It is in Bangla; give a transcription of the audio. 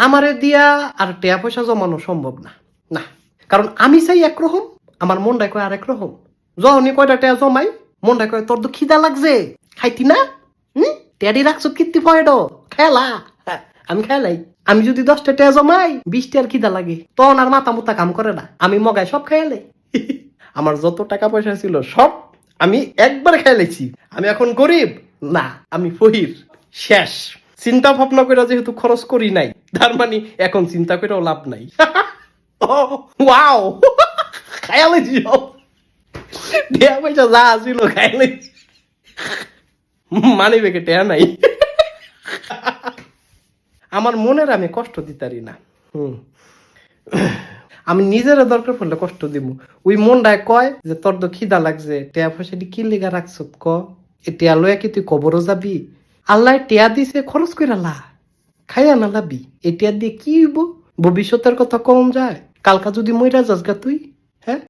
আমারে দিয়া আর টিয়া পয়সা জমানো সম্ভব না। না, কারণ আমি চাই একরকম, আমার মনটাই কয় আরেক রকম। যখনই কয়টা টিয়া জমাই, মনটাই কয় তোর তো খিদা লাগছে, খাইতি না? টেডি রাখছো কীর্তি পয়েড খেলা। আমি খেলাই। আমি যদি 10টা টিয়া জমাই, 20টার খিদা লাগে, তখন আর মাথা মুতা কাম করে না। আমি মগায় সব খেয়ালে। আমার যত টাকা পয়সা ছিল সব আমি একবার খেলেছি। আমি এখন গরিব না, আমি ফহির। শেষ। চিন্তা ভাবনা করে যেহেতু খরচ করি নাই, তার মানে এখন চিন্তা করেও লাভ নাই। ওয়াও, খায়ালেছি সব। টিয়া পয়সা যা ছিল খায়ালেছি। মানি বেগে টিয়া নাই। আমার মনের আমি কষ্ট দিতারি না। আমি নিজের দরকার পড়লে কষ্ট দিব। ওই মনটায় কয় যে তোর তো খিদা লাগছে, টিয়া পয়সা কি লেগা রাখছ ক? এ টিয়া লয়া কি তুই কবরও যাবি? আল্লাহ টিয়া দিছে, খরচ করে লা, খাইয়া না লাবি। এ টিয়া দিয়ে কি হইব? ভবিষ্যতের কথা কম যায়। কালকা যদি মইরা যাস গা তুই, হ্যাঁ?